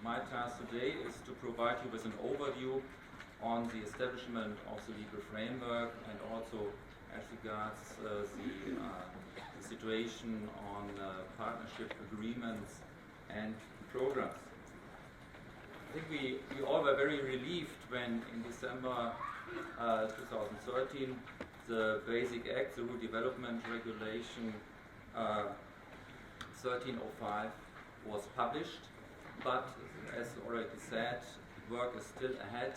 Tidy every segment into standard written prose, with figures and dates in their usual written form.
My task today is to provide you with an overview on the establishment of the legal framework and also as regards the situation on partnership agreements and programs. I think we all were very relieved when in December 2013 the Basic Act, the Rural Development Regulation 1305 was published, but as already said, work is still ahead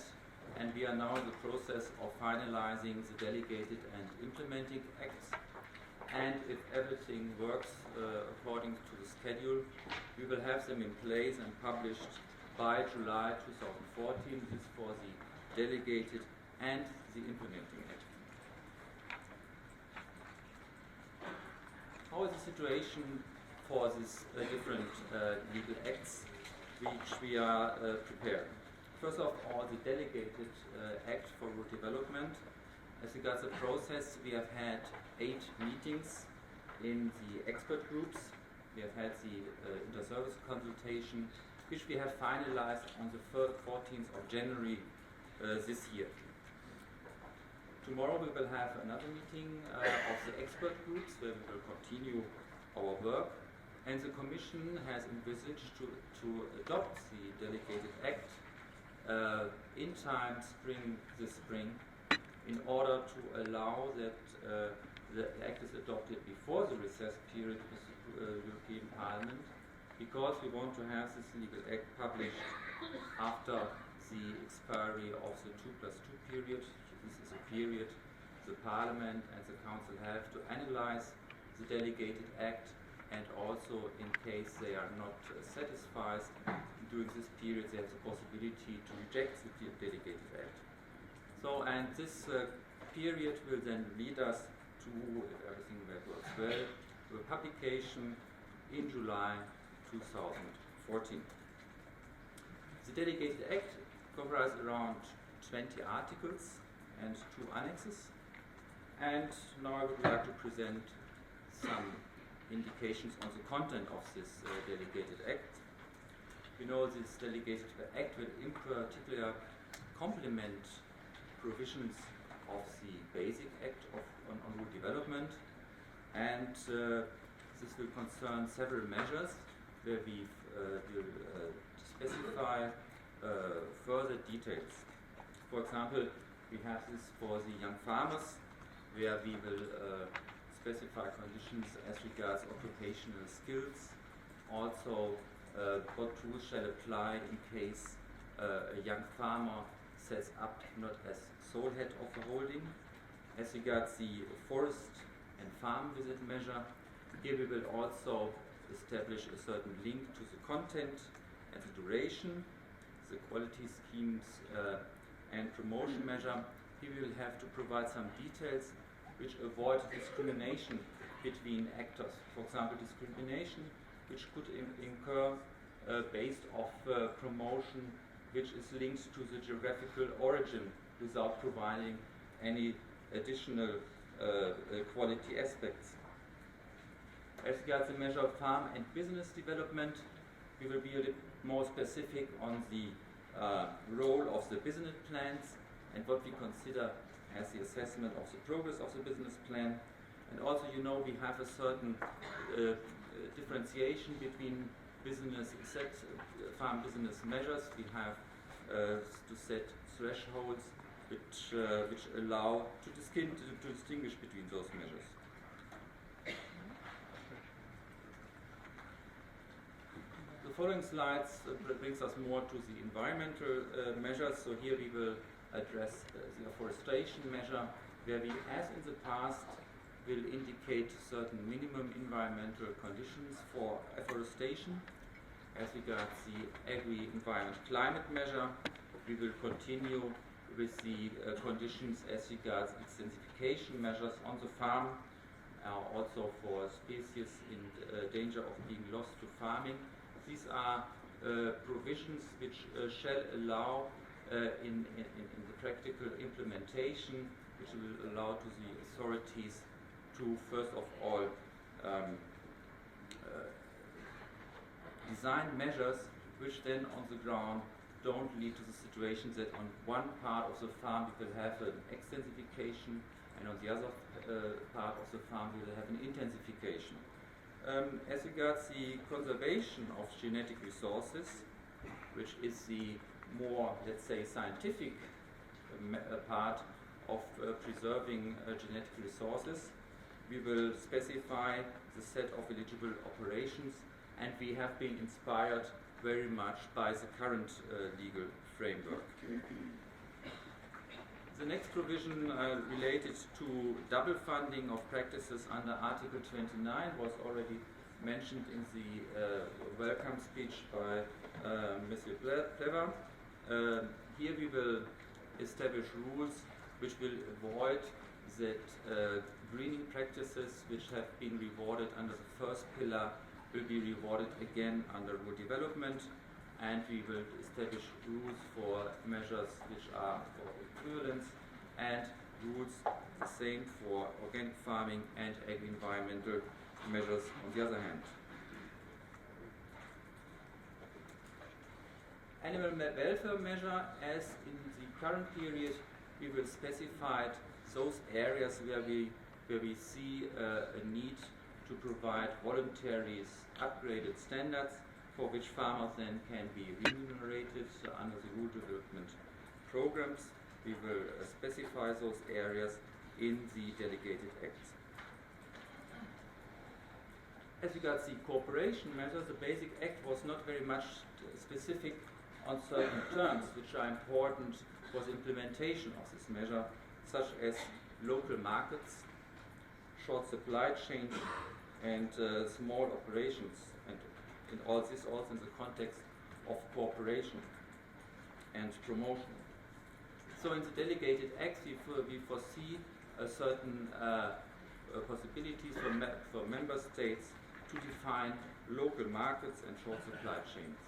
and we are now in the process of finalizing the delegated and implementing acts, and if everything works according to the schedule, we will have them in place and published by July 2014. This is for the delegated and the implementing act. How is the situation for these different legal acts which we are preparing? First of all, the delegated act for rural development. As regards the process, we have had 8 meetings in the expert groups. We have had the inter-service consultation, which we have finalized on the 14th of January this year. Tomorrow we will have another meeting of the expert groups where we will continue our work, and the Commission has envisaged to adopt the delegated act in time this spring, in order to allow that the act is adopted before the recess period with the European Parliament, because we want to have this legal act published after the expiry of the 2+2 period. This is a period the Parliament and the Council have to analyze the delegated act, and also in case they are not satisfied during this period, they have the possibility to reject the delegated act. So, and this period will then lead us to, if everything works well, to a publication in July 2014. The delegated act comprises around 20 articles and 2 annexes, and now I would like to present some indications on the content of this delegated act. We know this delegated act will in particular complement provisions of the Basic Act on rural development, and this will concern several measures where we will specify further details. For example, we have this for the young farmers, where we will specify conditions as regards occupational skills, also what rules shall apply in case a young farmer sets up not as sole head of a holding. As regards the forest and farm visit measure, here we will also establish a certain link to the content and the duration, the quality schemes and promotion measure. Here we will have to provide some details which avoid discrimination between actors. For example, discrimination which could incur based off promotion which is linked to the geographical origin without providing any additional quality aspects. As regards the measure of farm and business development, we will be a little more specific on the role of the business plans and what we consider as the assessment of the progress of the business plan. And also, you know, we have a certain differentiation between farm business measures. We have to set thresholds which allow to distinguish between those measures. The following slides brings us more to the environmental measures. So here we will address the afforestation measure, where we, as in the past, will indicate certain minimum environmental conditions for afforestation. As regards the agri-environment climate measure, we will continue with the conditions as regards intensification measures on the farm, also for species in danger of being lost to farming. These are provisions which shall allow in the practical implementation, which will allow to the authorities to first of all design measures which then on the ground don't lead to the situation that on one part of the farm we will have an extensification and on the other part of the farm we will have an intensification. As regards the conservation of genetic resources, which is the more, let's say, scientific part of preserving genetic resources, we will specify the set of eligible operations, and we have been inspired very much by the current legal framework. The next provision related to double funding of practices under Article 29 was already mentioned in the welcome speech by Mr. Plever. Here we will establish rules which will avoid that greening practices which have been rewarded under the first pillar will be rewarded again under rural development, and we will establish rules for measures which are for equivalence and rules the same for organic farming and agri-environmental measures on the other hand. Animal welfare measure, as in the current period, we will specify those areas where we see a need to provide voluntary upgraded standards for which farmers then can be remunerated under the rural development programs. We will specify those areas in the delegated acts. As regards the cooperation measure, the basic act was not very much specific on certain terms which are important for the implementation of this measure, such as local markets, short supply chain, and small operations, and in all this also in the context of cooperation and promotion. So in the delegated acts we foresee a certain possibilities for member states to define local markets and short supply chains.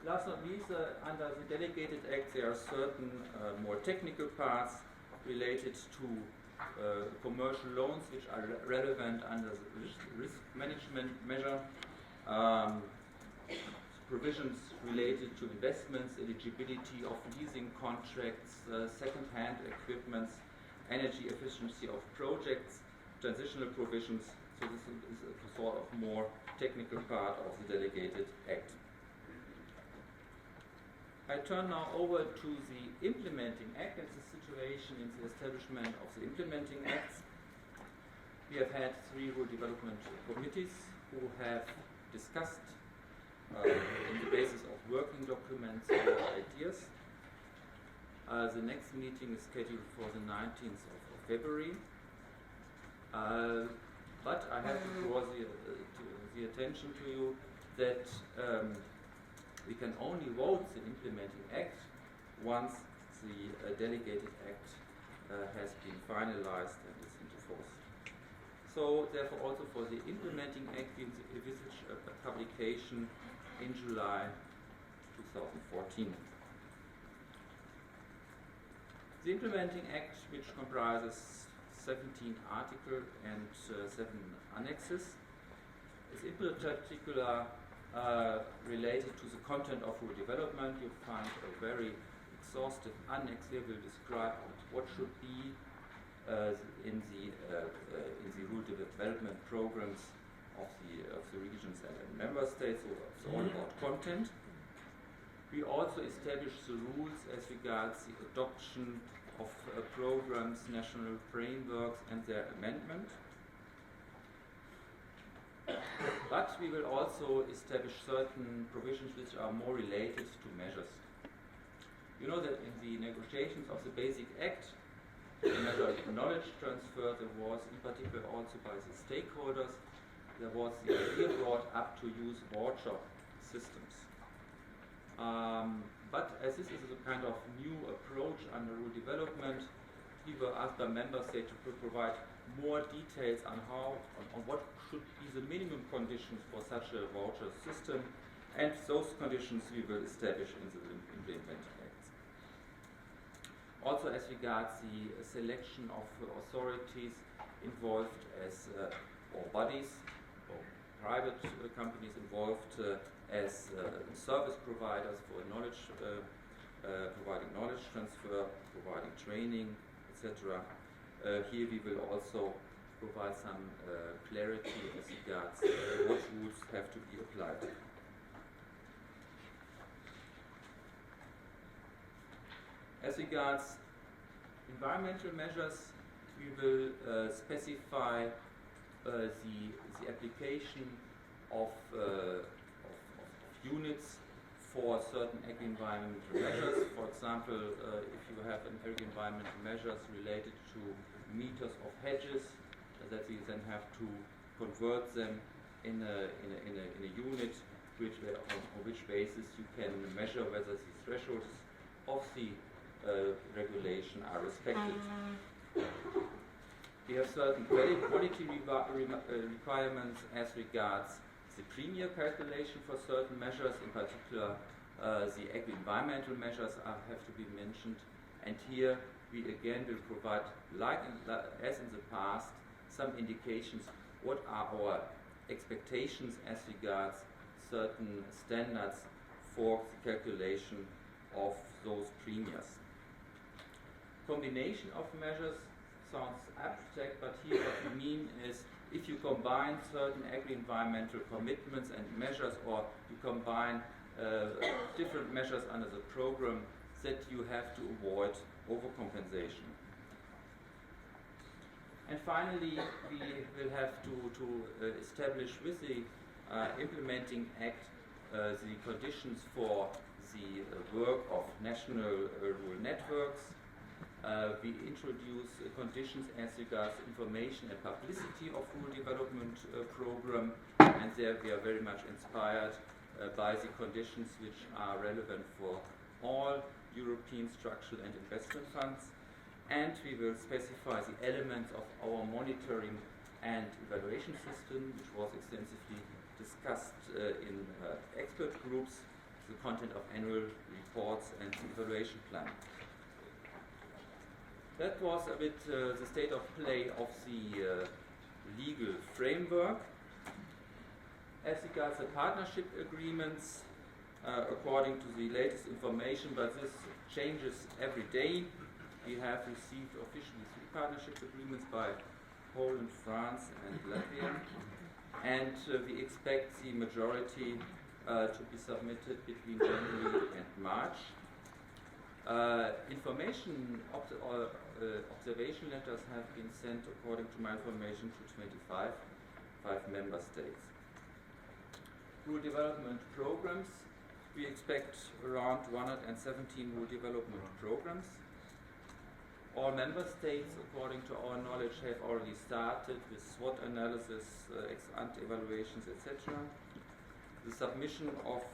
Last but not least, under the delegated act there are certain more technical parts related to commercial loans which are relevant under the risk management measure, provisions related to investments, eligibility of leasing contracts, second-hand equipment, energy efficiency of projects, transitional provisions. So this is a sort of more technical part of the delegated act. I turn now over to the implementing act and the situation in the establishment of the implementing acts. We have had 3 rural development committees who have discussed on the basis of working documents or ideas. The next meeting is scheduled for the 19th of February. But I have to draw the attention to you that we can only vote the implementing act once the delegated act has been finalized and is into force. So therefore also for the implementing act we envisage a publication in July 2014. The implementing act, which comprises 17 articles and 7 annexes, is in particular related to the content of rural development. You find a very exhaustive annex here will describe what should be in the rural development programs of the regions and member states. So it's all about content. We also establish the rules as regards the adoption of programs, national frameworks, and their amendment. But we will also establish certain provisions which are more related to measures. You know that in the negotiations of the Basic Act, the measure knowledge transfer, there was in particular also by the stakeholders, there was the idea brought up to use voucher systems. But as this is a kind of new approach under rural development, we were asked by member states to provide more details on what should be the minimum conditions for such a voucher system, and those conditions we will establish in the implementing acts. Also as regards the selection of authorities involved as or bodies, or private companies involved as service providers for knowledge, providing knowledge transfer, providing training, etc. Here we will also provide some clarity as regards what rules have to be applied. As regards environmental measures, we will specify the application of units for certain agri-environmental measures. For example, if you have an agri-environmental measures related to meters of hedges, that we then have to convert them in a unit on which basis you can measure whether the thresholds of the regulation are respected. We have certain quality requirements as regards the premium calculation for certain measures, in particular the agri-environmental measures have to be mentioned, and here we again will provide, as in the past, some indications what are our expectations as regards certain standards for the calculation of those premiums. Combination of measures sounds abstract, but here what we mean is if you combine certain agri-environmental commitments and measures, or you combine different measures under the program, that you have to avoid overcompensation. And finally, we will have to establish with the implementing act the conditions for the work of national rural networks. We introduce conditions as regards information and publicity of rural development program, and there we are very much inspired by the conditions which are relevant for all European structural and investment funds. And we will specify the elements of our monitoring and evaluation system, which was extensively discussed in expert groups, the content of annual reports and the evaluation plan. That was a bit the state of play of the legal framework. As regards the partnership agreements, according to the latest information, but this changes every day, we have received officially 3 partnership agreements by Poland, France and Latvia, and we expect the majority to be submitted between January and March. Information observation letters have been sent, according to my information, to 25 member states. Rural development programs, we expect around 117 rural development programs. All member states, according to our knowledge, have already started with SWOT analysis, ex-ante evaluations, etc. The submission of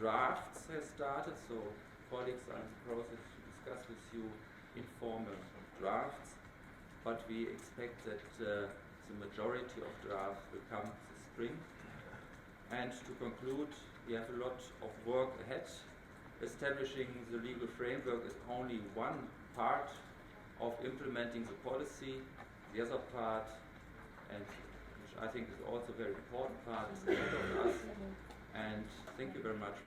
drafts has started, so colleagues are in the process to discuss with you informal drafts, but we expect that the majority of drafts will come this spring. And to conclude, we have a lot of work ahead. Establishing the legal framework is only one part of implementing the policy. The other part, and which I think is also a very important part, is ahead of us. And thank you very much.